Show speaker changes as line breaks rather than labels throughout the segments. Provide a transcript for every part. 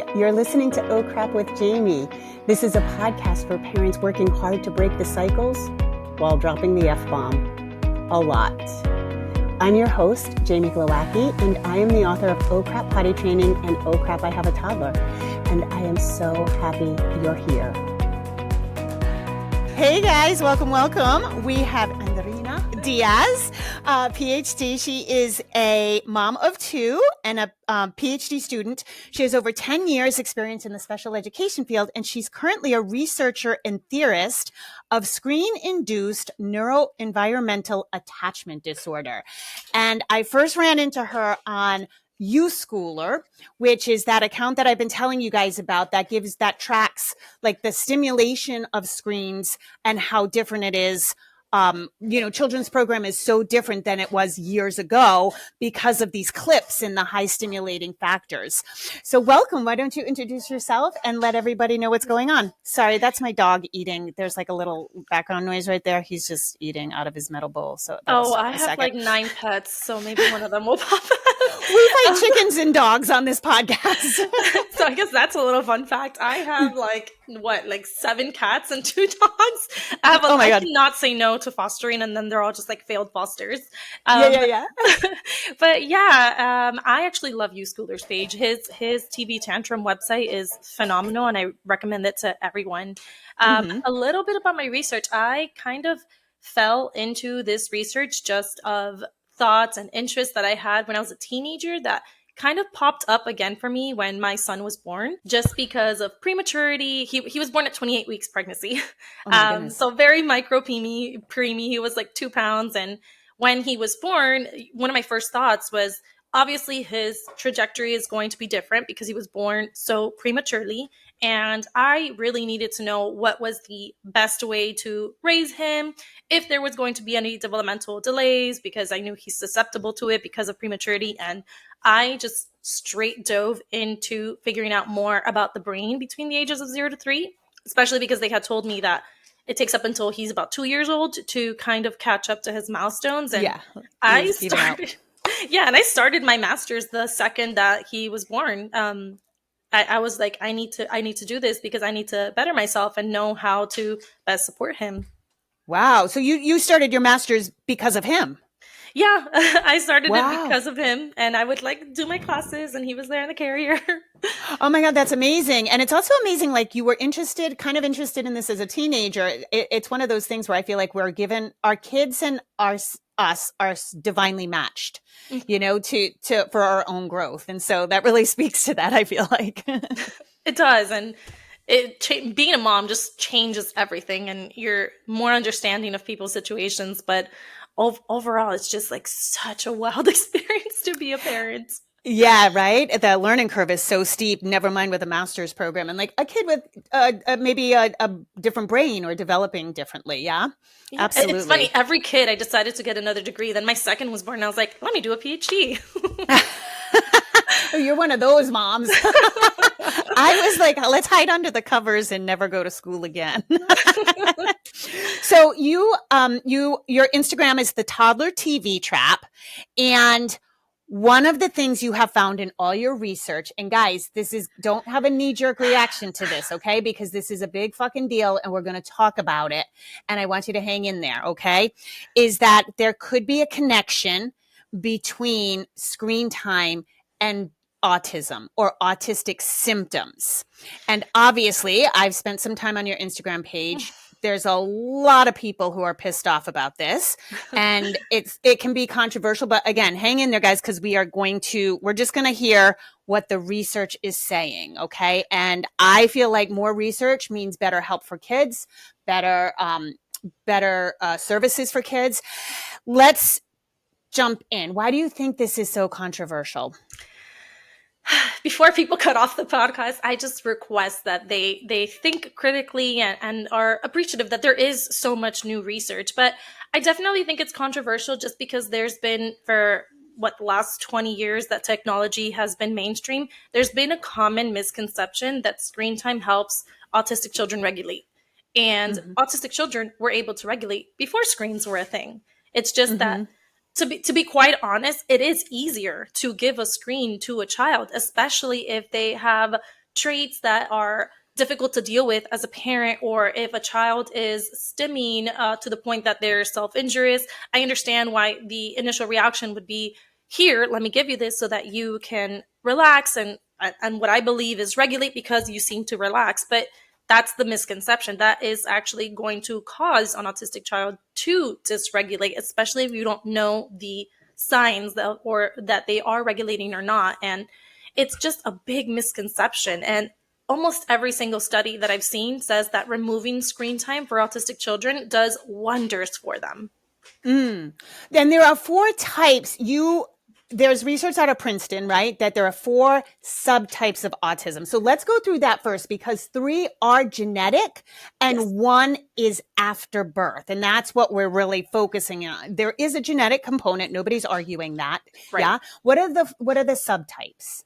Hi, you're listening to Oh Crap with Jamie. This is a podcast for parents working hard to break the cycles while dropping the F-bomb a lot. I'm your host, Jamie Glowacki, and I am the author of Oh Crap Potty Training and Oh Crap I Have a Toddler. And I am so happy you're here. Hey guys, welcome. We have Andreina Diaz, PhD. She is a mom of two and a PhD student. She has over 10 years experience in the special education field, and she's currently a researcher and theorist of screen-induced neuroenvironmental attachment disorder. And I first ran into her on Schooler, which is that account that I've been telling you guys about that tracks like the stimulation of screens and how different it is. Children's program is so different than it was years ago because of these clips and the high stimulating factors. So welcome. Why don't you introduce yourself and let everybody know what's going on? Sorry, that's my dog eating. There's like a little background noise right there. He's just eating out of his metal bowl. So
I have like 9 pets, so maybe one of them will pop up.
We fight chickens and dogs on this podcast.
So I guess that's a little fun fact. I have 7 cats and 2 dogs. I cannot say no to fostering, and then they're all just like failed fosters.
Yeah.
But yeah, I actually love Schooler's page. His TV Tantrum website is phenomenal, and I recommend it to everyone. A little bit about my research. I kind of fell into this research just of thoughts and interests that I had when I was a teenager that kind of popped up again for me when my son was born, just because of prematurity. He was born at 28 weeks pregnancy. So very micro preemie. He was like 2 pounds. And when he was born, one of my first thoughts was, obviously his trajectory is going to be different because he was born so prematurely. And I really needed to know what was the best way to raise him, if there was going to be any developmental delays, because I knew he's susceptible to it because of prematurity. And I just straight dove into figuring out more about the brain between the ages of 0 to 3, especially because they had told me that it takes up until he's about 2 years old to kind of catch up to his milestones. And I started my master's the second that he was born. I was like, I need to do this because I need to better myself and know how to best support him.
Wow. So you started your master's because of him?
Yeah, I started it because of him, and I would do my classes, and he was there in the carrier.
Oh my God, that's amazing. And it's also amazing, you were kind of interested in this as a teenager. It's one of those things where I feel like we're given our kids and us are divinely matched, for our own growth. And so that really speaks to that, I feel like.
It does. And being a mom just changes everything, and you're more understanding of people's situations. But overall, it's just such a wild experience to be a parent.
Yeah, right. The learning curve is so steep, never mind with a master's program and a kid with maybe a different brain or developing differently. Yeah, absolutely.
It's funny. Every kid, I decided to get another degree. Then my second was born and I was like, let me do a PhD.
You're one of those moms. I was like, let's hide under the covers and never go to school again. So your Instagram is the Toddler TV Trap, and one of the things you have found in all your research, and guys, don't have a knee-jerk reaction to this, okay? Because this is a big fucking deal and we're going to talk about it. And I want you to hang in there, okay? Is that there could be a connection between screen time and autism or autistic symptoms. And obviously, I've spent some time on your Instagram page. There's a lot of people who are pissed off about this, and it can be controversial, but again, hang in there, guys, because we're just going to hear what the research is saying. Okay. And I feel like more research means better help for kids, better services for kids. Let's jump in. Why do you think this is so controversial?
Before people cut off the podcast, I just request that they think critically and are appreciative that there is so much new research. But I definitely think it's controversial just because there's been, for the last 20 years that technology has been mainstream, there's been a common misconception that screen time helps autistic children regulate. And autistic children were able to regulate before screens were a thing. It's just that to be quite honest, it is easier to give a screen to a child, especially if they have traits that are difficult to deal with as a parent, or if a child is stimming to the point that they're self-injurious, I understand why the initial reaction would be, here, let me give you this so that you can relax and what I believe is regulate because you seem to relax. But that's the misconception. That is actually going to cause an autistic child to dysregulate, especially if you don't know the signs or that they are regulating or not. And it's just a big misconception. And almost every single study that I've seen says that removing screen time for autistic children does wonders for them.
Then there are 4 types. There's research out of Princeton, right? That there are 4 subtypes of autism. So let's go through that first, because 3 are genetic and
Yes.
1 is after birth. And that's what we're really focusing on. There is a genetic component. Nobody's arguing that.
Right.
Yeah. What are the subtypes?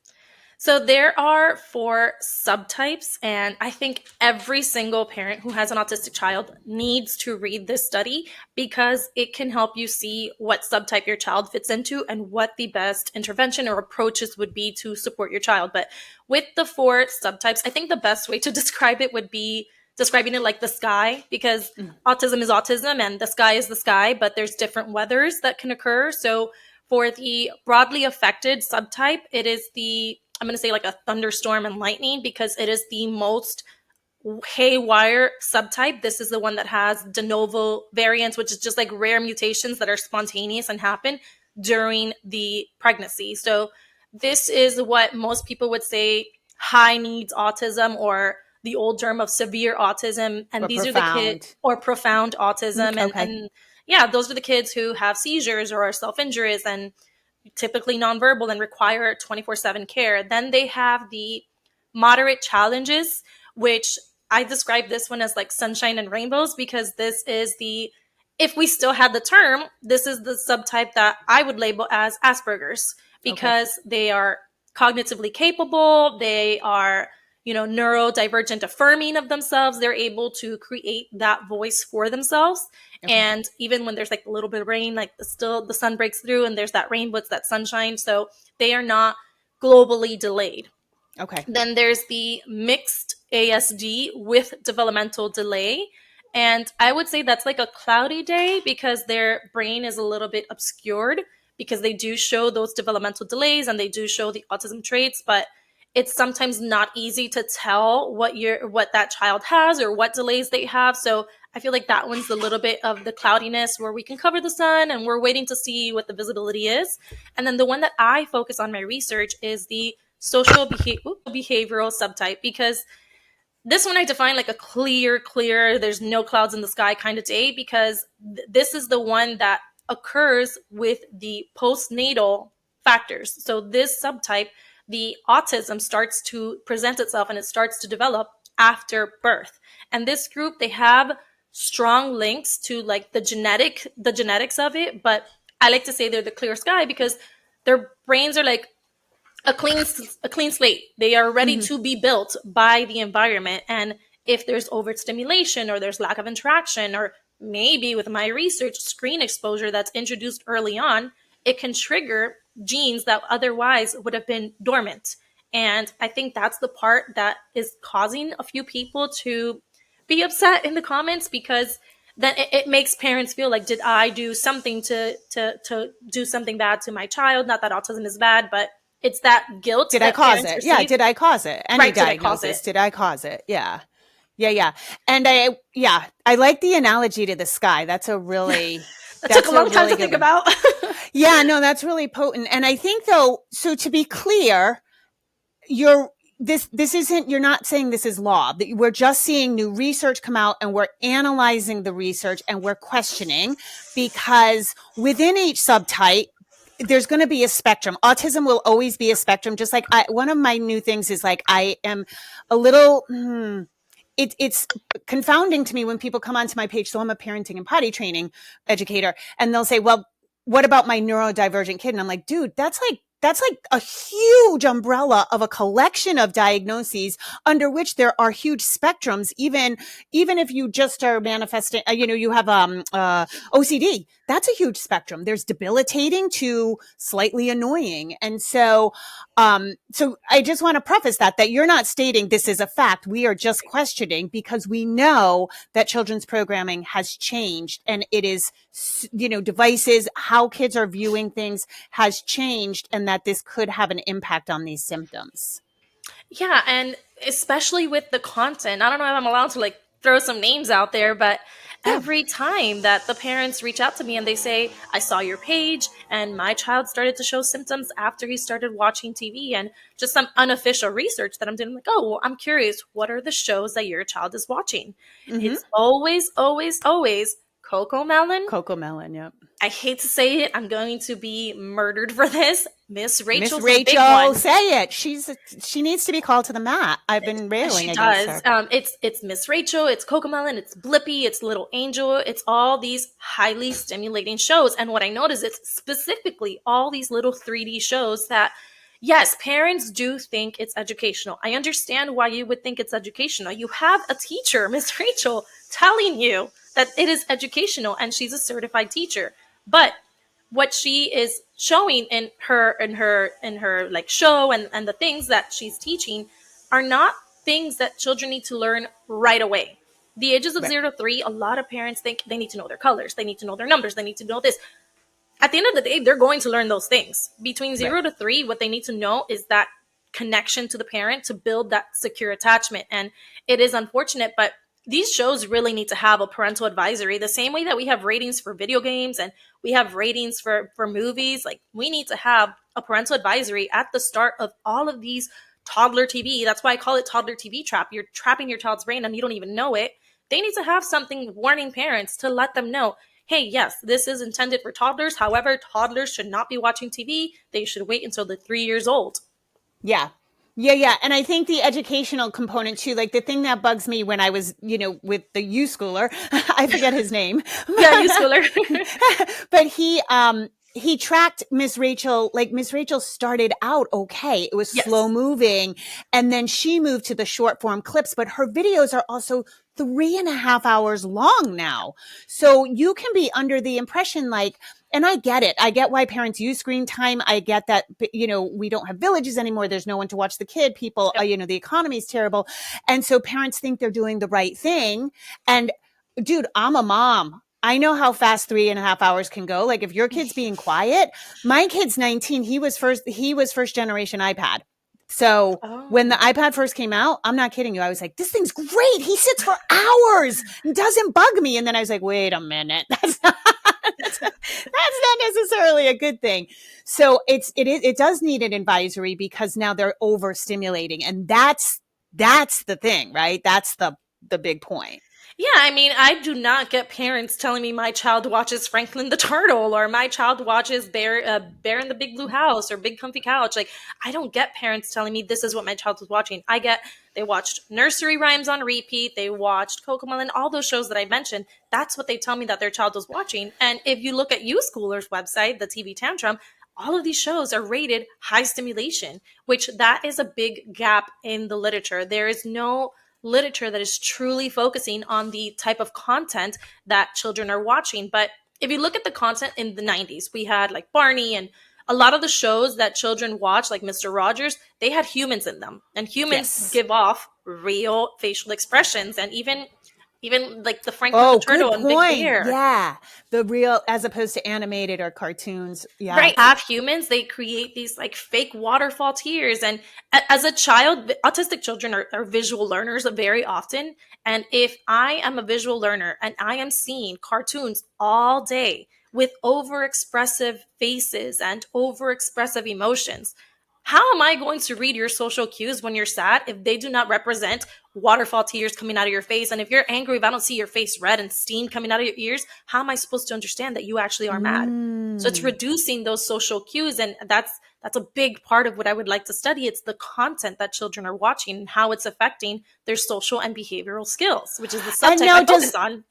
So there are 4 subtypes, and I think every single parent who has an autistic child needs to read this study because it can help you see what subtype your child fits into and what the best intervention or approaches would be to support your child. But with the 4 subtypes, I think the best way to describe it would be describing it like the sky, because autism is autism and the sky is the sky, but there's different weathers that can occur. So for the broadly affected subtype, it is I'm going to say like a thunderstorm and lightning, because it is the most haywire subtype. This is the one that has de novo variants, which is just like rare mutations that are spontaneous and happen during the pregnancy. So this is what most people would say high needs autism, or the old term of severe autism. And these are the kids, or profound autism. And yeah, those are the kids who have seizures or are self-injurious and typically nonverbal and require 24/7 care. Then they have the moderate challenges, which I describe this one as like sunshine and rainbows, because this is if we still had the term, this is the subtype that I would label as Asperger's, because they are cognitively capable. They are, neurodivergent affirming of themselves. They're able to create that voice for themselves. And even when there's like a little bit of rain, like the sun breaks through and there's that rainbow, it's that sunshine. So they are not globally delayed. Then there's the mixed ASD with developmental delay. And I would say that's like a cloudy day, because their brain is a little bit obscured, because they do show those developmental delays and they do show the autism traits, but it's sometimes not easy to tell what that child has or what delays they have. So I feel like that one's a little bit of the cloudiness where we can cover the sun and we're waiting to see what the visibility is. And then the one that I focus on my research is the social behavioral subtype, because this one I define like a clear, there's no clouds in the sky kind of day, because this is the one that occurs with the postnatal factors. So this subtype, the autism, starts to present itself and it starts to develop after birth. And this group, they have strong links to like the genetics of it, but I like to say they're the clear sky because their brains are like a clean slate. They are ready to be built by the environment. And if there's overstimulation or there's lack of interaction, or maybe with my research, screen exposure that's introduced early on, it can trigger genes that otherwise would have been dormant. And I think that's the part that is causing a few people to be upset in the comments, because then it makes parents feel like, did I do something to do something bad to my child? Not that autism is bad, but it's that guilt.
Did I cause it? Yeah. Did I cause it? Any diagnosis.
Did I
cause it? Yeah. Yeah. And I like the analogy to the sky. That's a really,
that took a long time to think about.
Yeah, no, that's really potent. And I think though, so to be clear, you're not saying this is law. We're just seeing new research come out and we're analyzing the research and we're questioning, because within each subtype, there's going to be a spectrum. Autism will always be a spectrum. Just like one of my new things is like, I am a little, it's confounding to me when people come onto my page. So I'm a parenting and potty training educator, and they'll say, well, what about my neurodivergent kid? And I'm like, dude, that's like a huge umbrella of a collection of diagnoses under which there are huge spectrums. Even if you just are manifesting, you have OCD. that's a huge spectrum. There's debilitating to slightly annoying. And so, so I just want to preface that you're not stating this is a fact. We are just questioning because we know that children's programming has changed, and it is, devices, how kids are viewing things has changed, and that this could have an impact on these symptoms.
Yeah, and especially with the content. I don't know if I'm allowed to like throw some names out there, but
Yeah.
every time that the parents reach out to me and they say, I saw your page and my child started to show symptoms after he started watching TV, and just some unofficial research that I'm doing, I'm like, oh, well, I'm curious, what are the shows that your child is watching?
Mm-hmm.
It's always, always, always Cocomelon.
Cocomelon, yep.
I hate to say it, I'm going to be murdered for this. Miss Rachel's
Miss
a big
Rachel,
one.
say it. She needs to be called to the mat. I've been railing
She
against
does.
her.
It's Miss Rachel, it's Cocomelon, it's Blippi, it's Little Angel. It's all these highly stimulating shows. And what I notice is specifically all these little 3D shows that, yes, parents do think it's educational. I understand why you would think it's educational. You have a teacher, Miss Rachel, telling you that it is educational, and she's a certified teacher. But what she is showing in her like show and the things that she's teaching are not things that children need to learn right away. The ages of
Right.
0 to 3, a lot of parents think they need to know their colors, they need to know their numbers, they need to know this. At the end of the day, they're going to learn those things. Between 0 to 3, what they need to know is that connection to the parent to build that secure attachment. And it is unfortunate, but these shows really need to have a parental advisory, the same way that we have ratings for video games and we have ratings for movies. Like, we need to have a parental advisory at the start of all of these toddler TV. That's why I call it Toddler TV Trap. You're trapping your child's brain and you don't even know it. They need to have something warning parents to let them know, hey, yes, this is intended for toddlers. However, toddlers should not be watching TV. They should wait until they're 3 years old.
Yeah. Yeah. And I think the educational component too, like the thing that bugs me when I was, with the U schooler, I forget his name.
Yeah, you schooler.
But he tracked Miss Rachel. Like, Miss Rachel started out okay. It was slow moving. And then she moved to the short form clips, but her videos are also 3.5 hours long now. So you can be under the impression, like, and I get it. I get why parents use screen time. I get that, we don't have villages anymore. There's no one to watch the kid. People, the economy is terrible. And so parents think they're doing the right thing. And dude, I'm a mom. I know how fast 3.5 hours can go. Like, if your kid's being quiet, my kid's 19. He was first generation iPad. So when the iPad first came out, I'm not kidding you, I was like, this thing's great. He sits for hours and doesn't bug me. And then I was like, wait a minute. That's not necessarily a good thing. So it does need an advisory, because now they're overstimulating. And that's the thing, right? That's the big point.
Yeah, I mean, I do not get parents telling me my child watches Franklin the Turtle, or my child watches Bear in the Big Blue House, or Big Comfy Couch. Like, I don't get parents telling me this is what my child was watching. I get they watched nursery rhymes on repeat, they watched Cocomelon, all those shows that I mentioned. That's what they tell me that their child was watching. And if you look at U Schooler's website, the TV Tantrum, all of these shows are rated high stimulation, which that is a big gap in the literature. There is no literature that is truly focusing on the type of content that children are watching. But if you look at the content in the 90s, we had like Barney, and a lot of the shows that children watch, like Mr. Rogers, they had humans in them, and humans give off real facial expressions, and even like the Franklin the Turtle and Big Bear.
Yeah. The real, as opposed to animated or cartoons. Yeah.
Right. Have humans, they create these like fake waterfall tears. And as a child, autistic children are visual learners very often. And if I am a visual learner and I am seeing cartoons all day with overexpressive faces and overexpressive emotions, how am I going to read your social cues when you're sad if they do not represent waterfall tears coming out of your face? And if you're angry, if I don't see your face red and steam coming out of your ears, how am I supposed to understand that you actually are mad? So it's reducing those social cues. And that's a big part of what I would like to study. It's the content that children are watching and how it's affecting their social and behavioral skills, which is the subtype I focus on.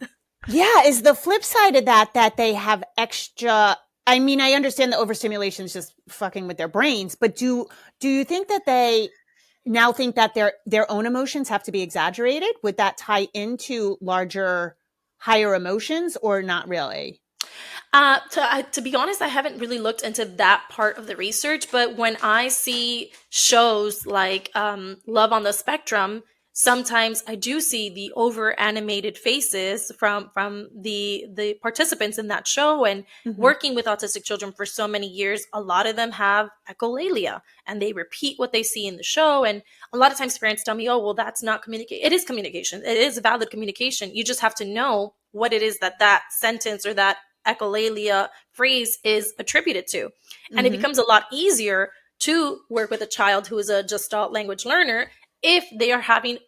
Yeah, is the flip side of that they have extra. I mean, I understand the overstimulation is just fucking with their brains, but do you think that they now think that their own emotions have to be exaggerated? Would that tie into larger, higher emotions, or not really?
To be honest, I haven't really looked into that part of the research, but when I see shows like Love on the Spectrum, sometimes I do see the over animated faces from the participants in that show. And
Mm-hmm.
working with autistic children for so many years, a lot of them have echolalia and they repeat what they see in the show. And a lot of times parents tell me, oh, well, that's not communication. It is communication. It is valid communication. You just have to know what it is that that sentence or that echolalia phrase is attributed to. And it
Mm-hmm.
becomes a lot easier to work with a child who is a Gestalt language learner if they are having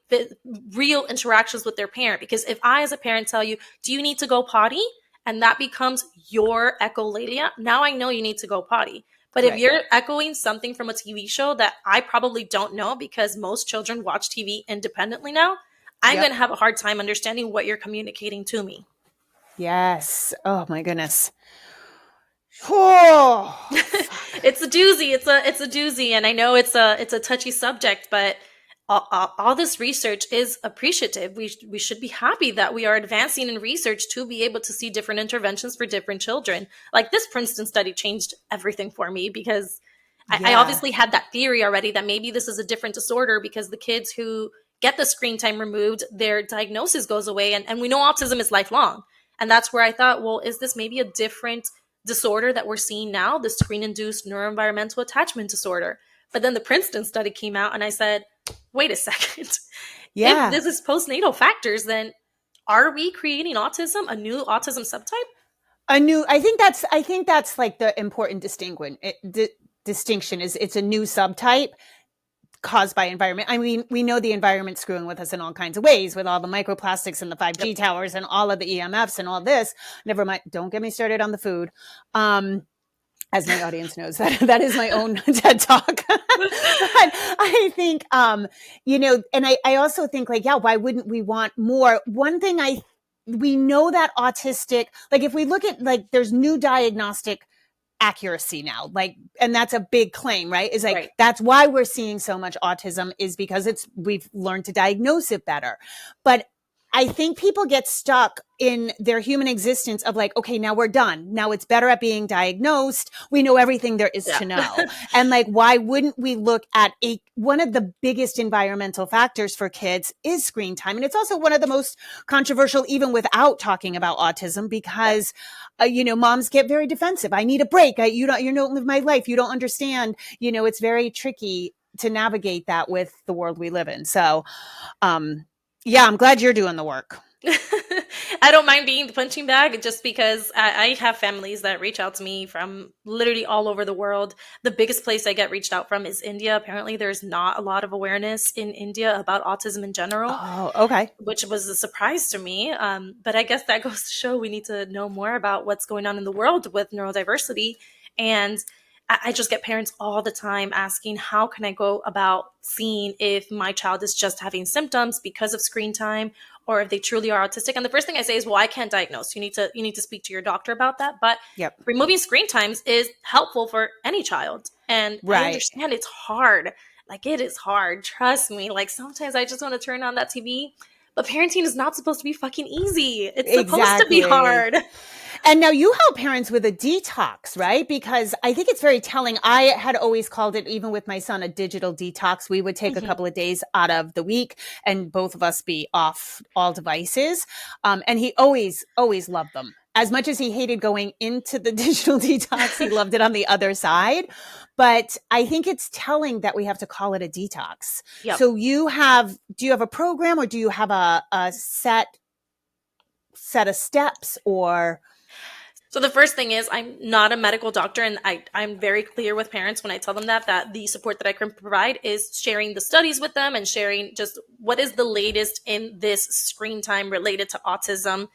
real interactions with their parent. Because if I, as a parent, tell you, do you need to go potty? And that becomes your echolalia, now I know you need to go potty. But if
Right.
you're echoing something from a TV show that I probably don't know, because most children watch TV independently now, I'm
Yep.
going to have a hard time understanding what you're communicating to me.
Yes. Oh my goodness. Oh,
It's a doozy. It's a doozy, and I know it's a touchy subject, but all this research is appreciative. We should be happy that we are advancing in research to be able to see different interventions for different children. Like this Princeton study changed everything for me, because I
yeah.
obviously had that theory already that maybe this is a different disorder, because the kids who get the screen time removed, their diagnosis goes away, and we know autism is lifelong. And that's where I thought, well, is this maybe a different disorder that we're seeing now, the screen-induced neuroenvironmental attachment disorder? But then the Princeton study came out and I said, wait a second. If
Yeah.
this is postnatal factors, then are we creating autism, a new autism subtype?
I think that's like the important distinction is it's a new subtype caused by environment. I mean, we know the environment's screwing with us in all kinds of ways with all the microplastics and the 5G
Yep.
towers and all of the EMFs and all this. Never mind. Don't get me started on the food. As my audience knows, that is my own TED talk. But I think, and I also think like, yeah, why wouldn't we want more? One thing we know that autistic, like if we look at like, there's new diagnostic accuracy now, like, and that's a big claim, right? Is like,
Right.
that's why we're seeing so much autism, is because we've learned to diagnose it better. But I think people get stuck in their human existence of like, okay, now we're done. Now it's better at being diagnosed. We know everything there is to know. And like, why wouldn't we look at one of the biggest environmental factors for kids is screen time. And it's also one of the most controversial, even without talking about autism, because, moms get very defensive. I need a break. You don't live my life. You don't understand. It's very tricky to navigate that with the world we live in. So, yeah, I'm glad you're doing the work.
I don't mind being the punching bag, just because I have families that reach out to me from literally all over the world. The biggest place I get reached out from is India. Apparently, there's not a lot of awareness in India about autism in general.
Oh, okay.
Which was a surprise to me. But I guess that goes to show we need to know more about what's going on in the world with neurodiversity. And I just get parents all the time asking, how can I go about seeing if my child is just having symptoms because of screen time, or if they truly are autistic? And the first thing I say is, well, I can't diagnose. You need to speak to your doctor about that. But
Yep.
removing screen times is helpful for any child. And I
Right.
understand it's hard. Like, it is hard. Trust me. Like, sometimes I just want to turn on that TV. But parenting is not supposed to be fucking easy. It's supposed to be hard.
And now you help parents with a detox, right? Because I think it's very telling. I had always called it, even with my son, a digital detox. We would take a couple of days out of the week and both of us be off all devices. And he always loved them. As much as he hated going into the digital detox, he loved it on the other side. But I think it's telling that we have to call it a detox.
Yep.
So do you have a program, or do you have a set of steps, or?
So the first thing is, I'm not a medical doctor, and I'm very clear with parents when I tell them that the support that I can provide is sharing the studies with them and sharing just what is the latest in this screen time related to autism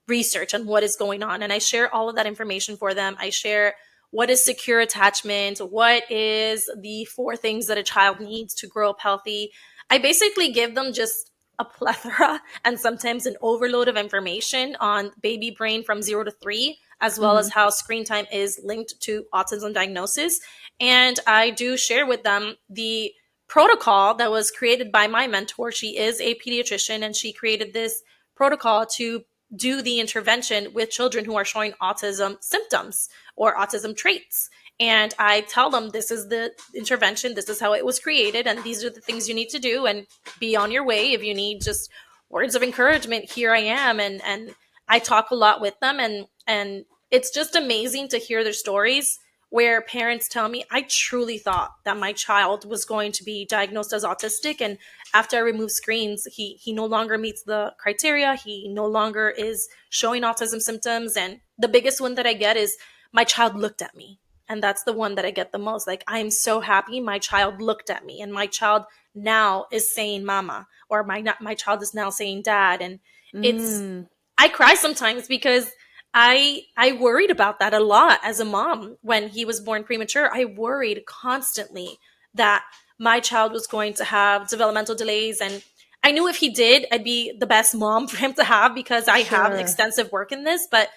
research and what is going on. And I share all of that information for them. I share what is secure attachment, what is the 4 things that a child needs to grow up healthy. I basically give them just a plethora and sometimes an overload of information on baby brain from 0 to 3, as well as how screen time is linked to autism diagnosis. And I do share with them the protocol that was created by my mentor. She is a pediatrician, and she created this protocol to do the intervention with children who are showing autism symptoms or autism traits. And I tell them, this is the intervention, this is how it was created, and these are the things you need to do, and be on your way. If you need just words of encouragement, here I am. And I talk a lot with them, and it's just amazing to hear their stories where parents tell me, I truly thought that my child was going to be diagnosed as autistic, and after I remove screens, he no longer meets the criteria. He no longer is showing autism symptoms. And the biggest one that I get is, my child looked at me. And that's the one that I get the most. Like, I'm so happy my child looked at me, and my child now is saying mama, or my child is now saying dad. And it's, I cry sometimes because I worried about that a lot as a mom. When he was born premature, I worried constantly that my child was going to have developmental delays. And I knew if he did, I'd be the best mom for him to have, because I have extensive work in this. But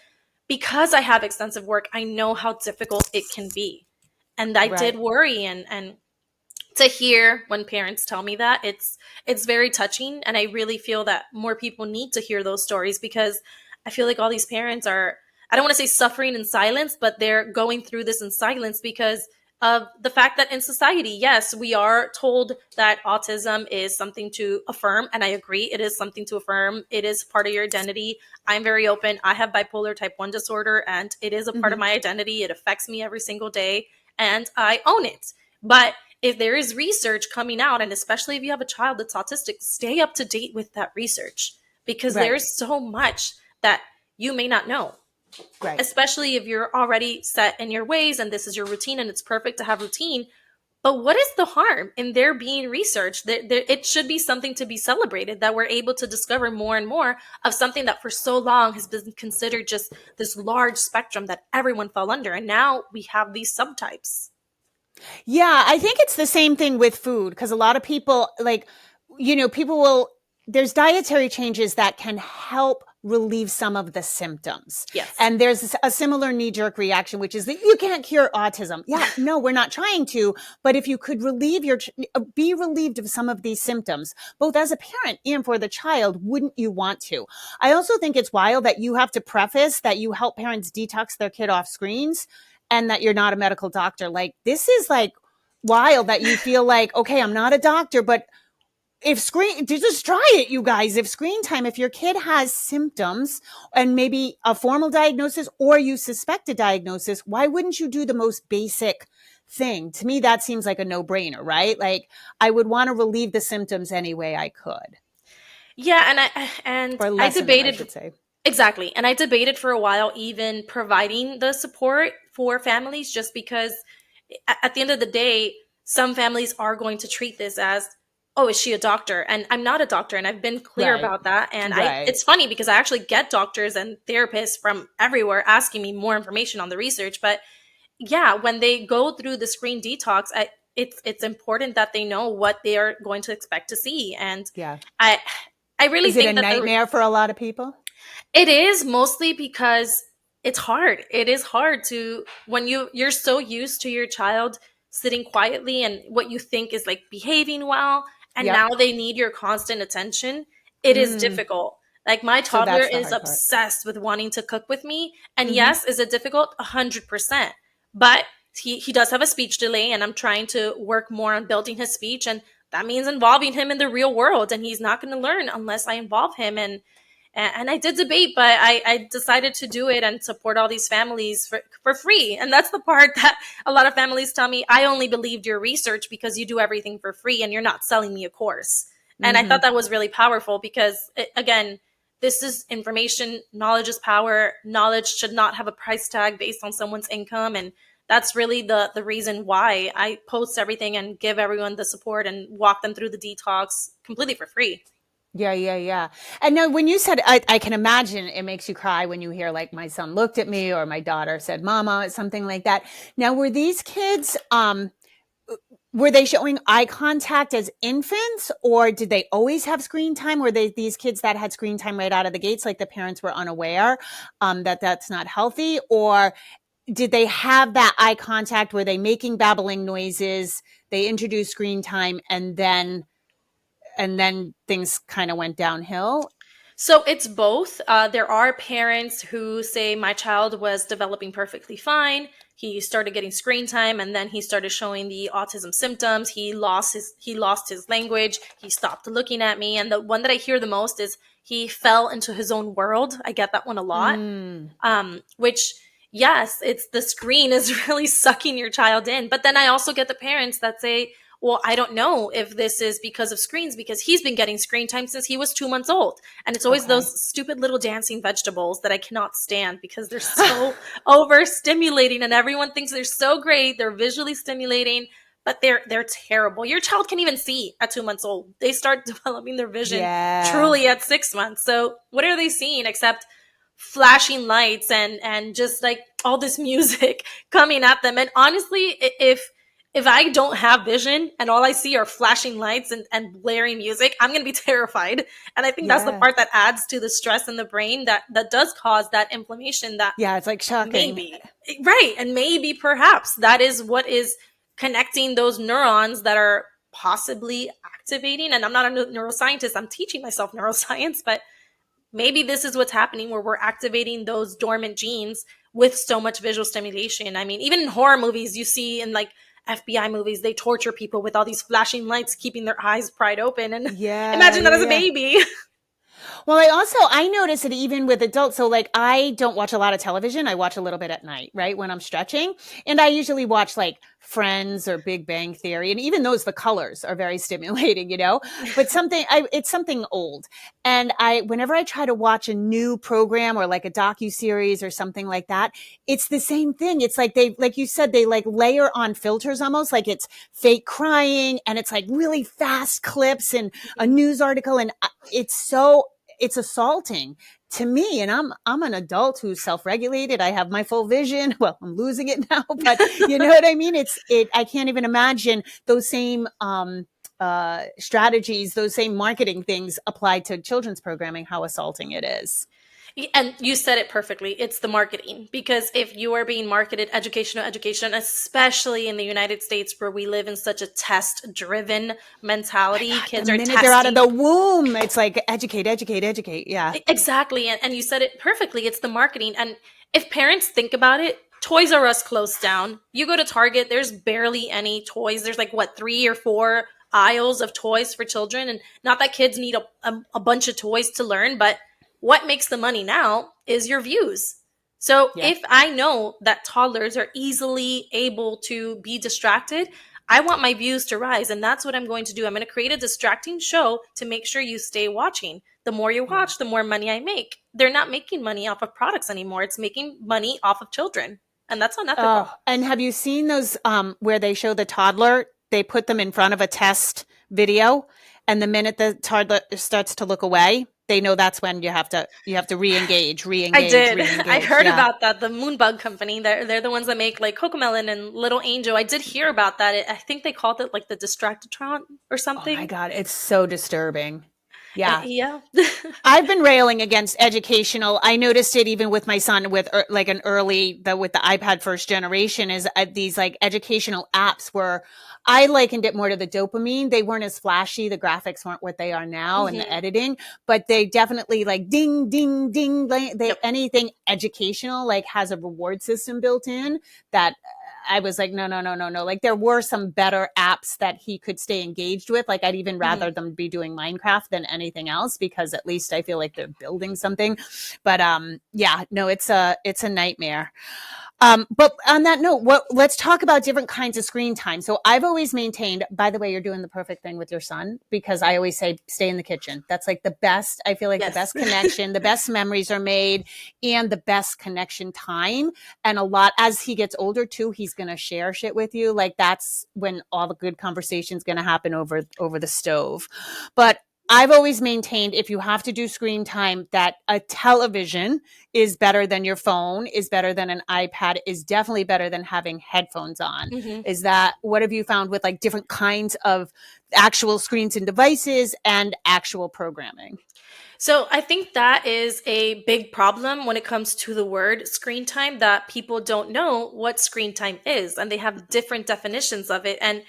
because I have extensive work, I know how difficult it can be. And I did worry, and to hear when parents tell me that, it's very touching. And I really feel that more people need to hear those stories, because I feel like all these parents are, I don't want to say suffering in silence, but they're going through this in silence because of the fact that in society, yes, we are told that autism is something to affirm. And I agree, it is something to affirm. It is part of your identity. I'm very open. I have bipolar type 1 disorder, and it is a part of my identity. It affects me every single day, and I own it. But if there is research coming out, and especially if you have a child that's autistic, stay up to date with that research, because there's so much that you may not know. Especially if you're already set in your ways and this is your routine, and it's perfect to have routine. But what is the harm in there being research? It should be something to be celebrated, that we're able to discover more and more of something that for so long has been considered just this large spectrum that everyone fell under. And now we have these subtypes.
Yeah, I think it's the same thing with food, because a lot of people, like, people will, there's dietary changes that can help relieve some of the symptoms.
Yes.
And there's a similar knee-jerk reaction, which is that you can't cure autism. Yeah, no, we're not trying to. But if you could be relieved of some of these symptoms, both as a parent and for the child, wouldn't you want to? I also think it's wild that you have to preface that you help parents detox their kid off screens, and that you're not a medical doctor. Like, this is like wild that you feel like, okay, I'm not a doctor, but just try it, you guys. If screen time, if your kid has symptoms and maybe a formal diagnosis, or you suspect a diagnosis, why wouldn't you do the most basic thing? To me, that seems like a no-brainer, right? Like, I would want to relieve the symptoms any way I could.
Yeah, I debated,
I should say.
Exactly. And I debated for a while even providing the support for families, just because at the end of the day, some families are going to treat this as, oh, is she a doctor? And I'm not a doctor, and I've been clear about that. And it's funny because I actually get doctors and therapists from everywhere asking me more information on the research. But yeah, when they go through the screen detox, it's important that they know what they are going to expect to see. And I really think
that a nightmare for a lot of people?
It is, mostly because it's hard. It is hard to, when you're so used to your child sitting quietly and what you think is like behaving well, and now they need your constant attention. It is difficult. Like, my toddler is obsessed with wanting to cook with me. And yes, is it difficult? 100%. But he does have a speech delay, and I'm trying to work more on building his speech. And that means involving him in the real world. And he's not going to learn unless I involve him. And I did debate, but I decided to do it and support all these families for free. And that's the part that a lot of families tell me, I only believed your research because you do everything for free and you're not selling me a course. And I thought that was really powerful because, again, this is information. Knowledge is power. Knowledge should not have a price tag based on someone's income. And that's really the reason why I post everything and give everyone the support and walk them through the detox completely for free.
Yeah. And now, when you said, I can imagine it makes you cry when you hear, like, my son looked at me, or my daughter said, mama, something like that. Now, were these kids, were they showing eye contact as infants, or did they always have screen time? Were they these kids that had screen time right out of the gates, like the parents were unaware that that's not healthy? Or did they have that eye contact? Were they making babbling noises? They introduced screen time, and then things kind of went downhill?
So it's both. There are parents who say my child was developing perfectly fine. He started getting screen time, and then he started showing the autism symptoms. He lost his language. He stopped looking at me. And the one that I hear the most is he fell into his own world. I get that one a lot.
Mm.
Which, yes, it's the screen is really sucking your child in. But then I also get the parents that say, well, I don't know if this is because of screens, because he's been getting screen time since he was 2 months old. And it's always
Okay.
those stupid little dancing vegetables that I cannot stand because they're so overstimulating, and everyone thinks they're so great. They're visually stimulating, but they're terrible. Your child can even see at 2 months old. They start developing their vision
Yeah.
truly at 6 months. So what are they seeing except flashing lights and just like all this music coming at them? And honestly, if I don't have vision and all I see are flashing lights and blaring music, I'm going to be terrified. And I think that's the
Yeah.
part that adds to the stress in the brain that does cause that inflammation that
Yeah, it's like shocking.
maybe, right. And maybe perhaps that is what is connecting those neurons that are possibly activating. And I'm not a neuroscientist, I'm teaching myself neuroscience, but maybe this is what's happening where we're activating those dormant genes with so much visual stimulation. I mean, even in horror movies, you see in like FBI movies, they torture people with all these flashing lights, keeping their eyes pried open. And
Yeah,
imagine that
yeah,
as a
yeah.
baby.
Well, I notice it even with adults. So like I don't watch a lot of television. I watch a little bit at night, right? When I'm stretching. And I usually watch like Friends or Big Bang Theory. And even those, the colors are very stimulating, but it's something old. And whenever I try to watch a new program or like a docu-series or something like that, it's the same thing. It's like like you said, they like layer on filters almost like it's fake crying and it's like really fast clips and a news article. And it's assaulting to me. And I'm an adult who's self-regulated. I have my full vision. Well, I'm losing it now, but you know what I mean? I can't even imagine those same, strategies, those same marketing things applied to children's programming, how assaulting it is.
And you said it perfectly. It's the marketing. Because if you are being marketed education, especially in the United States where we live in such a test driven mentality,
God, the
kids are
minute they're out of
testing.
the womb, it's like educate, educate, educate. Yeah.
Exactly. And you said it perfectly. It's the marketing. And if parents think about it, Toys R Us closed down. You go to Target, there's barely any toys. There's like, what, 3 or 4 aisles of toys for children? And not that kids need a bunch of toys to learn, but what makes the money now is your views. So
Yeah.
if I know that toddlers are easily able to be distracted, I want my views to rise. And that's what I'm going to do. I'm going to create a distracting show to make sure you stay watching. The more you watch, the more money I make. They're not making money off of products anymore. It's making money off of children. And that's unethical.
Oh, and have you seen those where they show the toddler? They put them in front of a test video, and the minute the toddler starts to look away, they know that's when you have to re-engage,
I
re-engage,
did. I
re-engage.
heard
Yeah.
about that. The Moonbug company. They're the ones that make like Cocomelon and Little Angel. I did hear about that. I think they called it like the Distractitron or
Oh my
something.
God, it's so disturbing. Yeah.
Yeah.
I've been railing against educational. I noticed it even with my son with like with the iPad first generation is these like educational apps where I likened it more to the dopamine. They weren't as flashy. The graphics weren't what they are now and the
Mhm.
editing, but they definitely like ding, ding, ding.
Yep.
Anything educational like has a reward system built in that I was like, no, no, no, no, no. Like there were some better apps that he could stay engaged with. Like I'd even rather them be doing Minecraft than anything else because at least I feel like they're building something. But yeah, no, it's a nightmare. But on that note, let's talk about different kinds of screen time. So I've always maintained, by the way, you're doing the perfect thing with your son because I always say, stay in the kitchen. That's like the best, I feel like the
Yes.
best connection, the best memories are made and the best connection time. And as he gets older too, he's going to share shit with you. Like that's when all the good conversation's going to happen over the stove. But I've always maintained if you have to do screen time that a television is better than your phone, is better than an iPad, is definitely better than having headphones on.
Mhm.
What have you found with like different kinds of actual screens and devices and actual programming?
So I think that is a big problem when it comes to the word screen time, that people don't know what screen time is and they have different definitions of it. And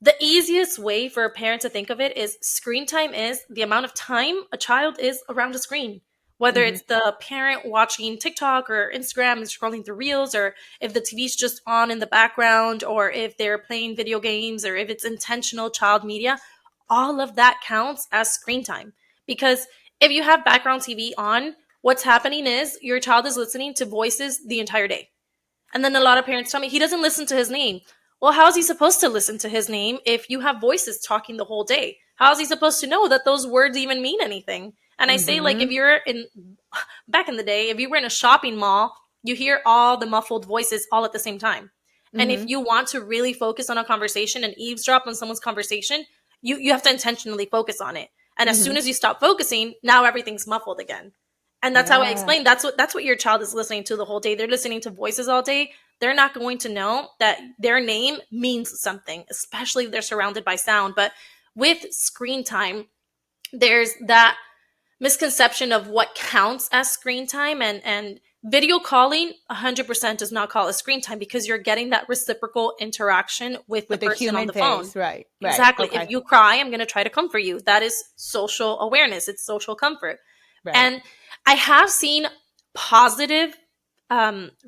The easiest way for a parent to think of it is screen time is the amount of time a child is around a screen. Whether it's the parent watching TikTok or Instagram and scrolling through reels, or if the TV's just on in the background, or if they're playing video games, or if it's intentional child media, all of that counts as screen time. Because if you have background TV on, what's happening is your child is listening to voices the entire day. And then a lot of parents tell me he doesn't listen to his name. Well, how is he supposed to listen to his name if you have voices talking the whole day? How is he supposed to know that those words even mean anything? And I say, like, if you're back in the day, if you were in a shopping mall, you hear all the muffled voices all at the same time. And if you want to really focus on a conversation and eavesdrop on someone's conversation, you have to intentionally focus on it. And as soon as you stop focusing, now everything's muffled again. And that's how I explain. That's what your child is listening to the whole day. They're listening to voices all day. They're not going to know that their name means something, especially if they're surrounded by sound. But with screen time, there's that misconception of what counts as screen time, and video calling 100% does not call as screen time, because you're getting that reciprocal interaction with the person on the phone.
Right.
Exactly.
Okay.
If you cry, I'm going to try to comfort you. That is social awareness. It's social comfort.
Right.
And I have seen positive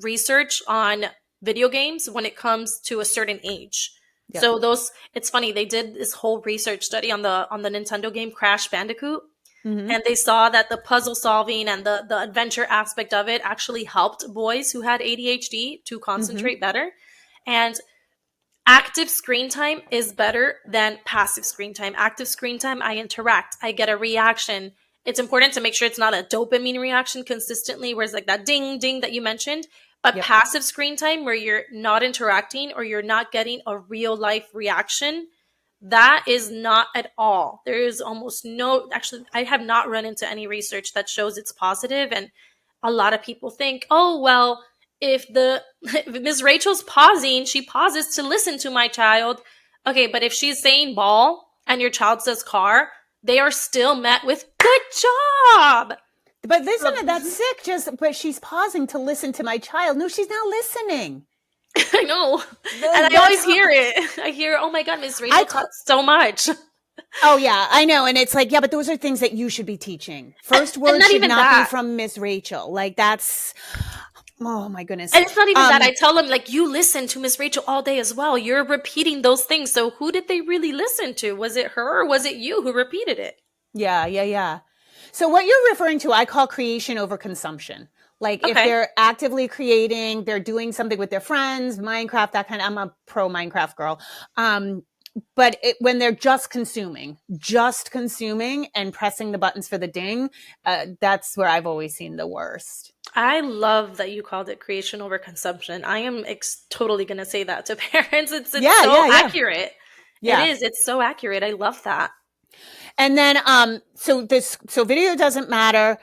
research on video games when it comes to a certain age. Yep. So it's funny, they did this whole research study on the Nintendo game Crash Bandicoot. And they saw that the puzzle solving and the adventure aspect of it actually helped boys who had ADHD to concentrate better. And active screen time is better than passive screen time. Active screen time, I interact, I get a reaction. It's important to make sure it's not a dopamine reaction consistently, where it's like that ding, ding that you mentioned. But passive screen time, where you're not interacting or you're not getting a real life reaction, that is not at all. There is almost no, actually, I have not run into any research that shows it's positive. And a lot of people think, oh, well, if Ms. Rachel's pausing, she pauses to listen to my child. Okay, but if she's saying ball and your child says car, they are still met with good job.
But isn't that sick? But she's pausing to listen to my child. No, she's not listening.
I know. And I always hear it. I hear, oh my God, Ms. Rachel taught so much.
Oh, yeah, I know. And it's like, yeah, but those are things that you should be teaching. First word should not be from Miss Rachel. Like, that's, oh my goodness.
And it's not even that. I tell them, like, you listen to Miss Rachel all day as well. You're repeating those things. So who did they really listen to? Was it her, or was it you who repeated it?
Yeah. So what you're referring to, I call creation over consumption. Like if they're actively creating, they're doing something with their friends, Minecraft, that kind of, I'm a pro Minecraft girl. But when they're just consuming and pressing the buttons for the ding, that's where I've always seen the worst.
I love that you called it creation over consumption. I am totally going to say that to parents. It's so accurate. Yeah. It is. It's so accurate. I love that.
And then, so video doesn't matter.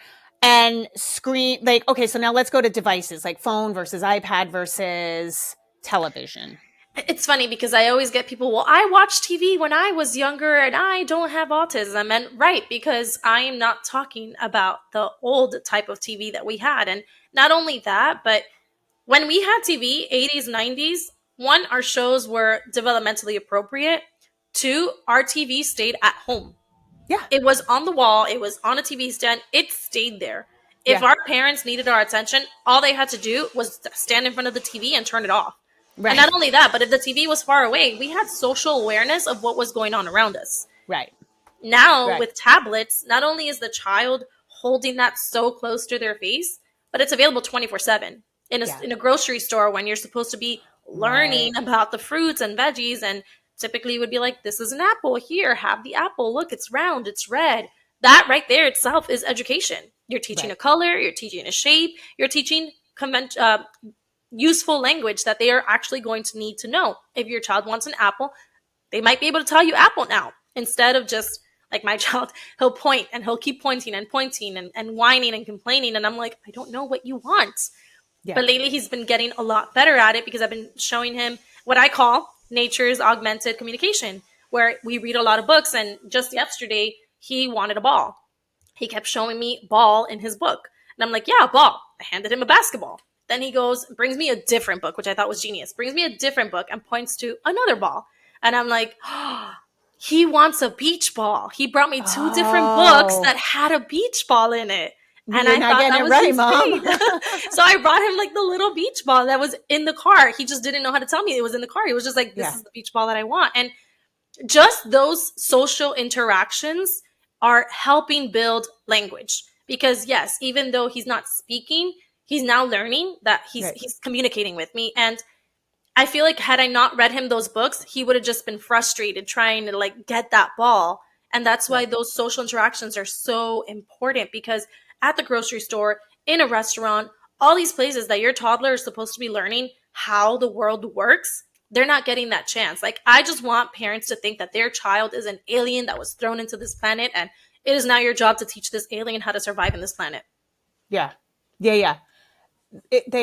And screen, like, okay, so now let's go to devices, like phone versus iPad versus television.
It's funny because I always get people, well, I watched TV when I was younger and I don't have autism. And right, because I am not talking about the old type of TV that we had. And not only that, but when we had TV, 80s, 90s, one, our shows were developmentally appropriate. Two, our TV stayed at home.
Yeah.
It was on the wall. It was on a TV stand. It stayed there. If our parents needed our attention, all they had to do was stand in front of the TV and turn it off. Right. And not only that, but if the TV was far away, we had social awareness of what was going on around us.
Right.
Now, with tablets, not only is the child holding that so close to their face, but it's available 24/7. In a grocery store when you're supposed to be learning about the fruits and veggies, and typically it would be like, this is an apple. Here, have the apple. Look, it's round, it's red. That right there itself is education. You're teaching a color, you're teaching a shape, you're teaching useful language that they are actually going to need to know. If your child wants an apple, they might be able to tell you apple now, instead of just like my child, he'll point and he'll keep pointing and whining and complaining. And I'm like, I don't know what you want. Yeah. But lately he's been getting a lot better at it because I've been showing him what I call nature's augmented communication, where we read a lot of books. And just yesterday, he wanted a ball. He kept showing me ball in his book. And I'm like, yeah, a ball. I handed him a basketball. Then he brings me a different book, which I thought was genius, brings me a different book and points to another ball. And I'm like, oh, he wants a beach ball. He brought me 2 different books that had a beach ball in it. And
You're
I
not
thought
getting
that
it
was
right,
insane.
Mom.
So I brought him like the little beach ball that was in the car. He just didn't know how to tell me it was in the car. He was just like, this is the beach ball that I want. And just those social interactions are helping build language. Because yes, even though he's not speaking, he's now learning that he's communicating with me. And I feel like had I not read him those books, he would have just been frustrated trying to like get that ball. And that's why those social interactions are so important, because at the grocery store, in a restaurant, all these places that your toddler is supposed to be learning how the world works, they're not getting that chance. Like, I just want parents to think that their child is an alien that was thrown into this planet, and it is now your job to teach this alien how to survive in this planet.
Yeah. They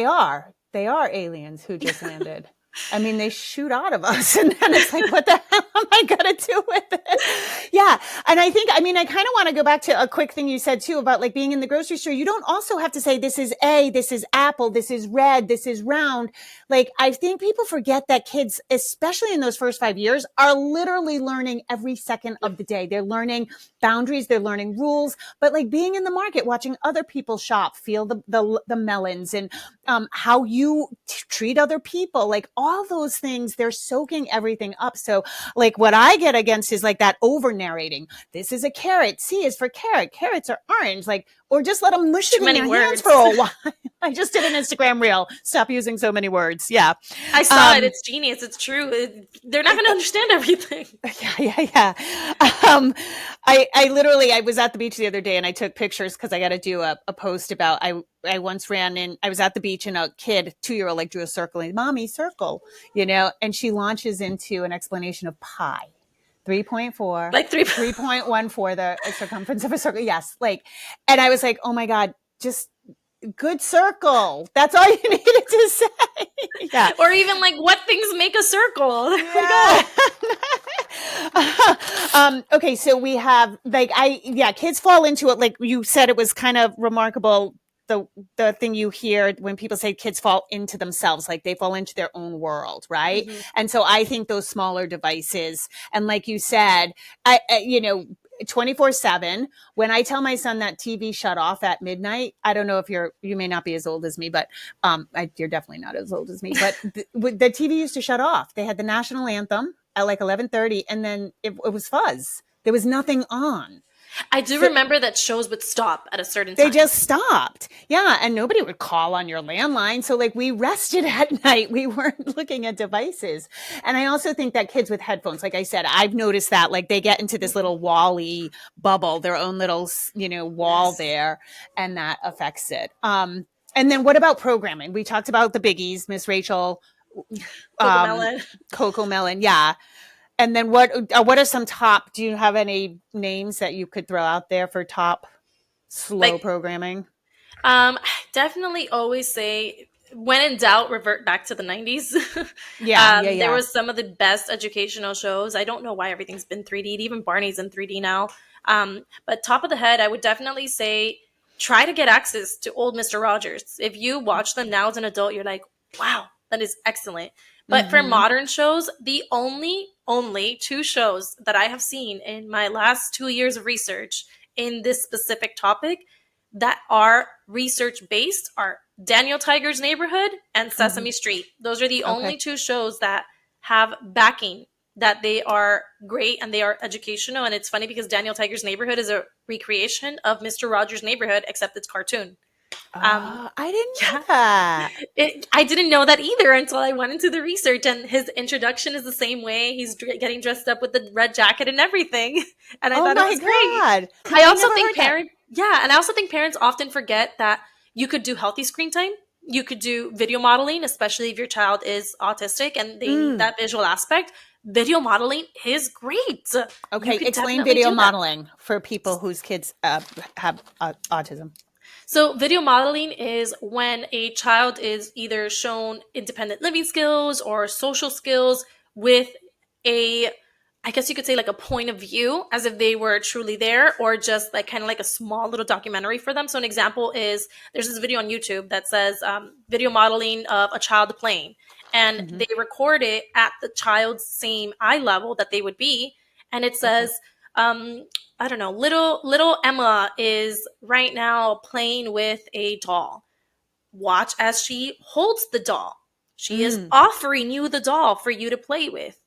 are aliens who just landed. I mean, they shoot out of us, and then it's like, what the hell am I going to do with it? Yeah. And I kind of want to go back to a quick thing you said too about like being in the grocery store. You don't also have to say, this is A, this is apple, this is red, this is round. Like, I think people forget that kids, especially in those first 5 years, are literally learning every second of the day. They're learning boundaries, they're learning rules, but like being in the market, watching other people shop, feel the melons, and how you treat other people, like all those things, they're soaking everything up. So like what I get against is like that over narrating. This is a carrot. C is for carrot. Carrots are orange. Like, or just let them mush it in their hands for a while. I just did an Instagram reel. Stop using so many words. Yeah.
I saw it. It's genius. It's true. They're not going to understand everything.
Yeah. I was at the beach the other day and I took pictures because I got to do a post about, I once ran in, I was at the beach and a kid, 2-year-old, like drew a circle and mommy circle, and she launches into an explanation of pi. 3.4,
like
3.14, the circumference of a circle. Yes. Like, and I was like, oh my God, just good circle. That's all you needed to say. Yeah.
Or even like, what things make a circle? There we
go. Okay. So we have kids fall into it. Like you said, it was kind of remarkable. The thing you hear when people say kids fall into themselves, like they fall into their own world, right? Mm-hmm. And so I think those smaller devices, and like you said, 24/7, when I tell my son that TV shut off at midnight, I don't know if you may not be as old as me, but you're definitely not as old as me, but the TV used to shut off. They had the national anthem at like 11:30 and then it was fuzz. There was nothing on.
I do remember that shows would stop at a certain time.
They just stopped. Yeah. And nobody would call on your landline. So like we rested at night. We weren't looking at devices. And I also think that kids with headphones, like I said, I've noticed that like they get into this little Wall-E bubble, their own little, wall there, and that affects it. And then what about programming? We talked about the biggies, Miss Rachel, Cocomelon. Yeah. And then what are some top, do you have any names that you could throw out there for top slow programming?
Definitely always say, when in doubt, revert back to the 90s.
Yeah.
There was some of the best educational shows. I don't know why everything's been 3D. Even Barney's in 3D now. But top of the head, I would definitely say try to get access to old Mr. Rogers. If you watch them now as an adult, you're like, wow, that is excellent. But for modern shows, the only 2 shows that I have seen in my last 2 years of research in this specific topic that are research-based are Daniel Tiger's Neighborhood and Sesame Street. Those are the only 2 shows that have backing, that they are great and they are educational. And it's funny because Daniel Tiger's Neighborhood is a recreation of Mr. Rogers' Neighborhood, except it's cartoon.
I didn't know that.
I didn't know that either until I went into the research, and his introduction is the same way. He's getting dressed up with the red jacket and everything. And I thought it was great. I also think and I also think parents often forget that you could do healthy screen time. You could do video modeling, especially if your child is autistic and they need that visual aspect. Video modeling is great.
Okay, explain video modeling for people whose kids have autism.
So video modeling is when a child is either shown independent living skills or social skills with I guess you could say like a point of view, as if they were truly there, or just like kind of like a small little documentary for them. So an example is there's this video on YouTube that says video modeling of a child playing. and
Mm-hmm.
they record it at the child's same eye level that they would be. And it
Okay.
says, I don't know, little Emma is right now playing with a doll. Watch as she holds the doll. She is
Mm.
offering you the doll for you to play with.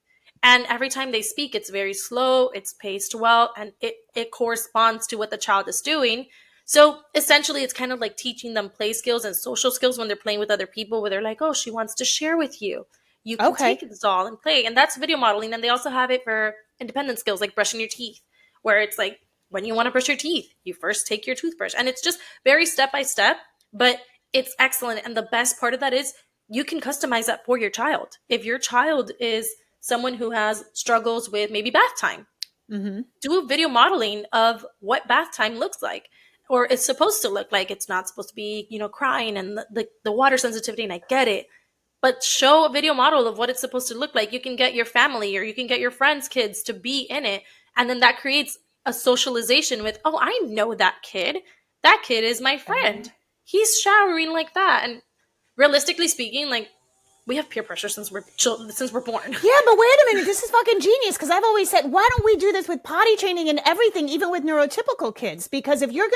And every time they speak, it's very slow, it's paced well, and it corresponds to what the child is doing. So essentially, it's kind of like teaching them play skills and social skills when they're playing with other people, where they're like, oh, she wants to share with you. You can take
Okay.
the doll and play. And that's video modeling. And they also have it for independent skills like brushing your teeth, where it's like, when you want to brush your teeth, you first take your toothbrush. And it's just very step by step, but it's excellent. And the best part of that is you can customize that for your child. If your child is someone who has struggles with maybe bath time,
Mm-hmm.
do a video modeling of what bath time looks like, or it's supposed to look like. It's not supposed to be, crying and the water sensitivity, and I get it. But show a video model of what it's supposed to look like. You can get your family or you can get your friends' kids to be in it. And then that creates a socialization with, oh, I know that kid. That kid is my friend. He's showering like that. And realistically speaking, like, we have peer pressure since we're born.
Yeah, but wait a minute. This is fucking genius, because I've always said, why don't we do this with potty training and everything, even with neurotypical kids? Because if you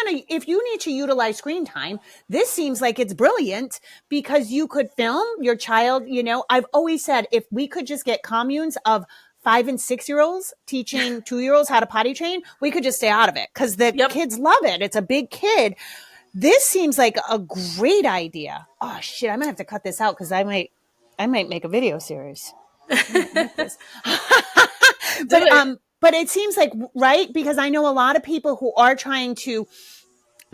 need to utilize screen time, this seems like it's brilliant, because you could film your child. I've always said, if we could just get communes of 5 and 6-year-olds teaching 2-year-olds how to potty train, we could just stay out of it, because the
Yep.
kids love it. It's a big kid. This seems like a great idea. Oh shit, I'm gonna have to cut this out, because I might make a video series. but but it seems like, right, because I know a lot of people who are trying to,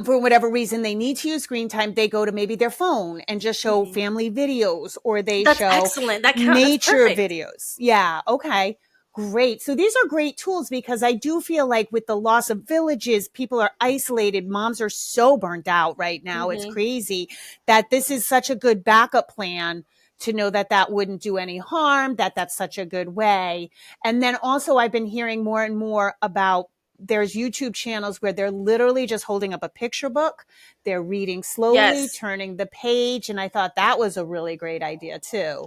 for whatever reason, they need to use screen time, they go to maybe their phone and just show family videos, or they
That's
show
excellent.
nature
That's
videos. Yeah. Okay. Great. So these are great tools, because I do feel like with the loss of villages, people are isolated. Moms are so burnt out right now. It's crazy that this is such a good backup plan, to know that wouldn't do any harm, that's such a good way. And then also, I've been hearing more and more about, there's YouTube channels where they're literally just holding up a picture book. They're reading slowly,
Yes.
turning the page. And I thought that was a really great idea too.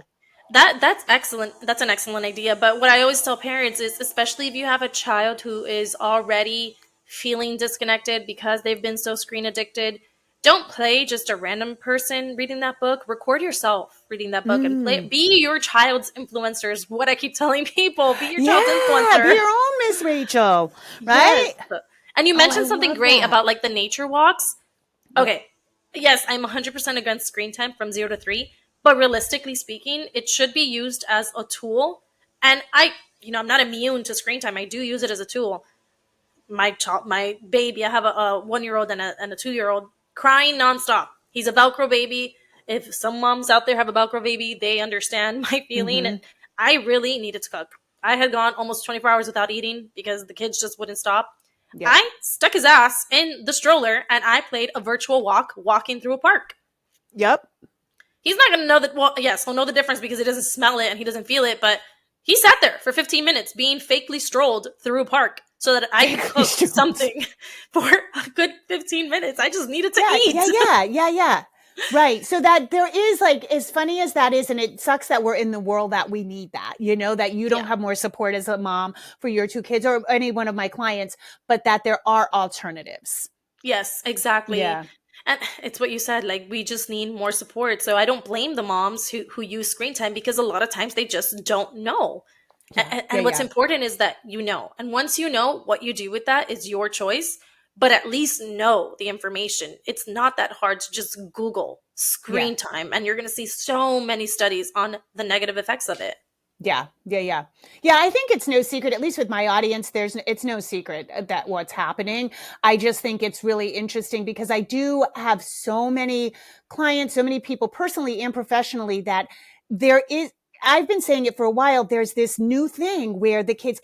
That's excellent. That's an excellent idea. But what I always tell parents is, especially if you have a child who is already feeling disconnected because they've been so screen addicted, don't play just a random person reading that book. Record yourself reading that book and play. Be your child's influencer is what I keep telling people. Be your child's influencer.
Be your own Miss Rachel, right?
Yes. And you mentioned something great about like the nature walks. Okay. Yes, I'm 100% against screen time from 0 to 3. But realistically speaking, it should be used as a tool. And I'm not immune to screen time. I do use it as a tool. My baby, I have a 1-year-old and a 2-year-old crying nonstop. He's a Velcro baby. If some moms out there have a Velcro baby, they understand my feeling. And I really needed to cook. I had gone almost 24 hours without eating because the kids just wouldn't stop. Yep. I stuck his ass in the stroller and I played a virtual walking through a park.
Yep.
He's not going to know that. Well, yes, he'll know the difference because he doesn't smell it and he doesn't feel it. But he sat there for 15 minutes being fakely strolled through a park so that I could cook something for a good 15 minutes. I just needed to eat.
Yeah. Right. So that there is, like, as funny as that is, and it sucks that we're in the world that we need that, that you don't have more support as a mom for your 2 kids or any one of my clients, but that there are alternatives.
Yes, exactly.
Yeah.
And it's what you said, like, we just need more support. So I don't blame the moms who use screen time because a lot of times they just don't know. And what's important is that you know. And once you know, what you do with that is your choice, but at least know the information. It's not that hard to just Google screen time and you're going to see so many studies on the negative effects of it.
Yeah. I think it's no secret, at least with my audience, it's no secret that what's happening. I just think it's really interesting because I do have so many clients, so many people personally and professionally that I've been saying it for a while. There's this new thing where the kids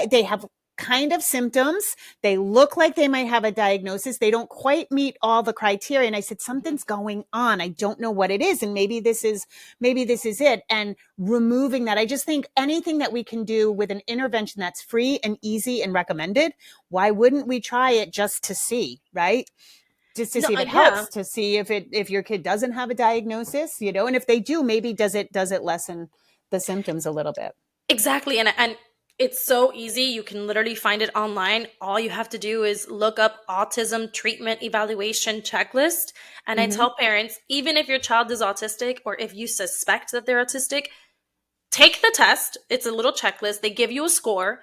they have kind of symptoms. They look like they might have a diagnosis. They don't quite meet all the criteria. And I said, something's going on. I don't know what it is. And maybe this is it. And removing that, I just think anything that we can do with an intervention that's free and easy and recommended, why wouldn't we try it just to see, right? just to
No,
see if it
yeah.
helps, to see if your kid doesn't have a diagnosis, and if they do, maybe does it lessen the symptoms a little bit?
Exactly. And it's so easy. You can literally find it online. All you have to do is look up autism treatment evaluation checklist. And I
Mm-hmm.
tell parents, even if your child is autistic or if you suspect that they're autistic, take the test. It's a little checklist. They give you a score.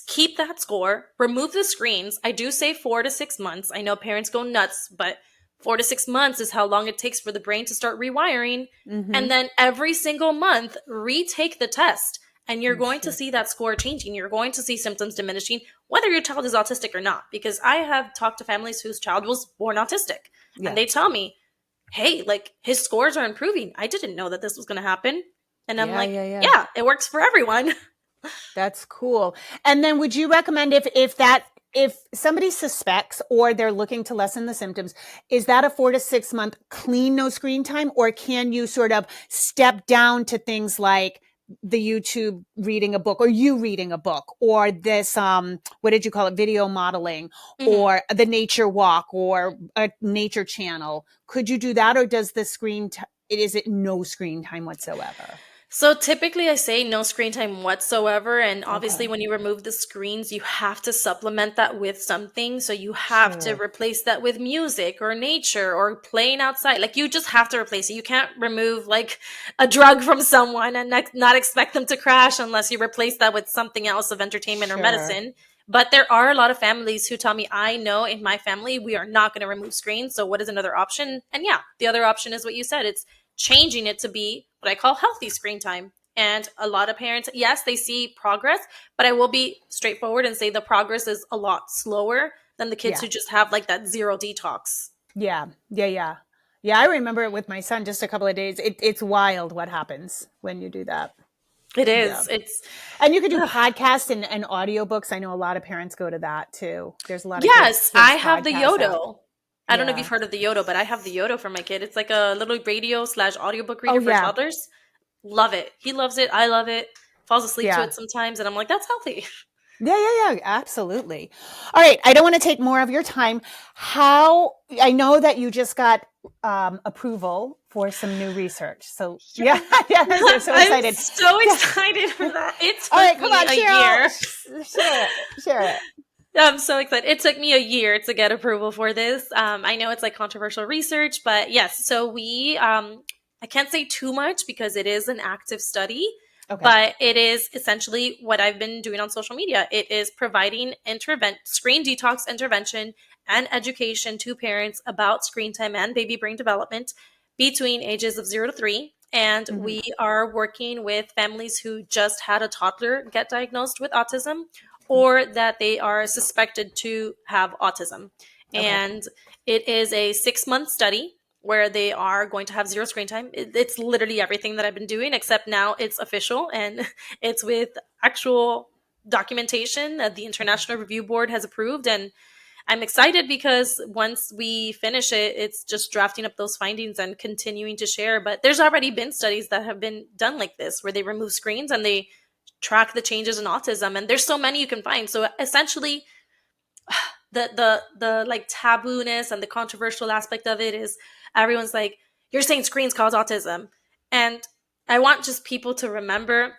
Keep that score. Remove the screens. I do say 4 to 6 months. I know parents go nuts, but 4 to 6 months is how long it takes for the brain to start rewiring.
Mm-hmm.
And then every single month, retake the test. And you're going to
Sure.
see that score changing. You're going to see symptoms diminishing, whether your child is autistic or not. Because I have talked to families whose child was born autistic, and
Yeah.
they tell me, hey, like his scores are improving. I didn't know that this was going to happen. And I'm
Yeah.
like,
Yeah. Yeah.
yeah, it works for everyone.
That's cool. And then would you recommend if somebody suspects or they're looking to lessen the symptoms, is that a 4 to 6 month clean no screen time, or can you sort of step down to things like the YouTube reading a book, or you reading a book, or this what did you call it, video modeling,
Mhm.
or the nature walk, or a nature channel? Could you do that, or does the is it no screen time whatsoever?
So typically I say no screen time whatsoever. And obviously,
Okay.
when you remove the screens, you have to supplement that with something. So you have to
Sure.
replace that with music or nature or playing outside. Like you just have to replace it. You can't remove like a drug from someone and not expect them to crash unless you replace that with something else of entertainment or
Sure.
medicine. But there are a lot of families who tell me, I know in my family, we are not going to remove screens. So what is another option? And yeah, the other option is what you said. It's changing it to be what I call healthy screen time. And a lot of parents, yes, they see progress, but I will be straightforward and say the progress is a lot slower than the kids
Yeah.
who just have like that zero detox.
Yeah. Yeah. Yeah. Yeah. I remember it with my son just a couple of days. It's wild what happens when you do that.
It
Yeah.
is. It's
And you could do
ugh.
podcasts and audiobooks. I know a lot of parents go to that too. There's a lot of
Yes, I
kids
have the
podcasts out.
Yodo. I don't know if you've
Yeah.
heard of the Yodo, but I have the Yodo for my kid. It's like a little radio slash audiobook
Oh
reader for
yeah.
toddlers. Love it. He loves it. I love it. Falls asleep to
Yeah.
it sometimes, and I'm like, that's healthy.
Yeah, yeah, yeah, absolutely. All right, I don't want to take more of your time. How I know that you just got approval for some new research. So yeah, yeah, I'm so
I'm
excited.
so
Yeah.
excited for that. It
All right,
took
come
me
on,
a
Cheryl,
year.
share it, share it.
I'm so excited. It took me a year to get approval for this. I know it's like controversial research, but yes. So I can't say too much because it is an active study,
Okay.
but it is essentially what I've been doing on social media. It is providing screen detox intervention and education to parents about screen time and baby brain development between ages of 0 to 3. And
Hmm.
we are working with families who just had a toddler get diagnosed with autism or that they are suspected to have autism.
Okay.
And it is a 6 month study where they are going to have zero screen time. It's literally everything that I've been doing, except now it's official and it's with actual documentation that the
Okay.
International Review Board has approved. And I'm excited because once we finish it, it's just drafting up those findings and continuing to share. But there's already been studies that have been done like this where they remove screens and they track the changes in autism, and there's so many you can find. So essentially the like tabooness and the controversial aspect of it is everyone's like, you're saying screens cause autism. And I want just people to remember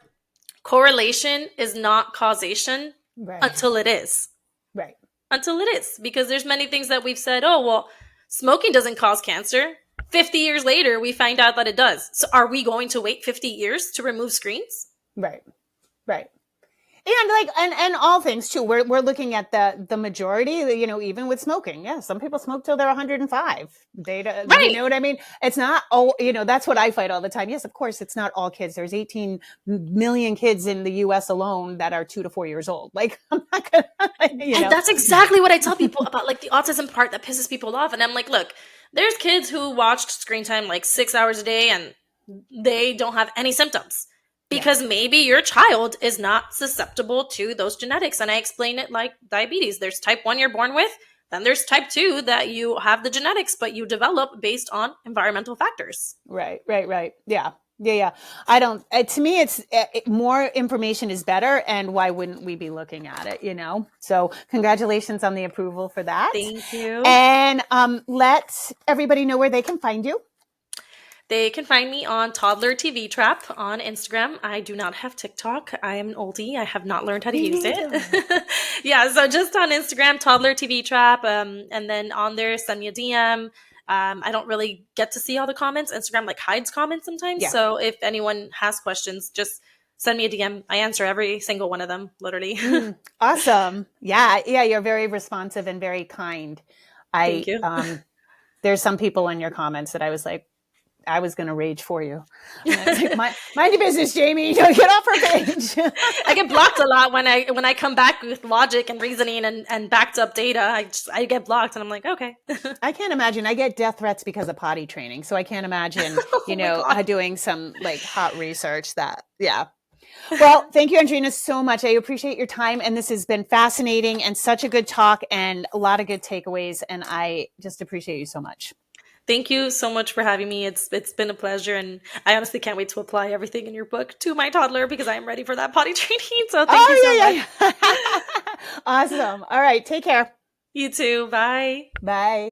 correlation is not causation
Right.
until it is.
Right.
Until it is. Because there's many things that we've said, oh well, smoking doesn't cause cancer. 50 years later we find out that it does. So are we going to wait 50 years to remove screens?
Right. Right. And and all things too. We're looking at the majority. Even with smoking, yeah, some people smoke till they're 105. You
Right.
know what I mean? It's not all. That's what I fight all the time. Yes, of course, it's not all kids. There's 18 million kids in the U.S. alone that are 2 to 4 years old. Like I'm not gonna,
And that's exactly what I tell people about like the autism part that pisses people off. And I'm like, look, there's kids who watched screen time like 6 hours a day and they don't have any symptoms
Yeah.
because maybe your child is not susceptible to those genetics. And I explain it like diabetes. There's type 1 you're born with, then there's type 2 that you have the genetics, but you develop based on environmental factors.
Right. Right. Right. Yeah. Yeah. I don't, to me, it's more information is better. And why wouldn't we be looking at it, you know? So congratulations on the approval for that.
Thank you.
And let everybody know where they can find you.
They can find me on Toddler TV Trap on Instagram. I do not have TikTok. I am an oldie. I have not learned how to use it. Yeah, so just on Instagram, Toddler TV Trap, and then on there, send me a DM. I don't really get to see all the comments. Instagram like hides comments sometimes.
Yeah.
So if anyone has questions, just send me a DM. I answer every single one of them, literally.
Awesome. Yeah. You're very responsive and very kind.
Thank you.
There's some people in your comments that I was like, I was going to rage for you. And I was like, mind your business, Jamie. Get off her page.
I get blocked a lot when I come back with logic and reasoning and backed up data. I get blocked, and I'm like, okay.
I can't imagine. I get death threats because of potty training, so I can't imagine, doing some like hot research. Yeah. Well, thank you, Andreina, so much. I appreciate your time, and this has been fascinating and such a good talk and a lot of good takeaways. And I just appreciate you so much.
Thank you so much for having me. It's been a pleasure, and I honestly can't wait to apply everything in your book to my toddler because I am ready for that potty training. So thank you so much.
Awesome. All right. Take care.
You too. Bye.
Bye.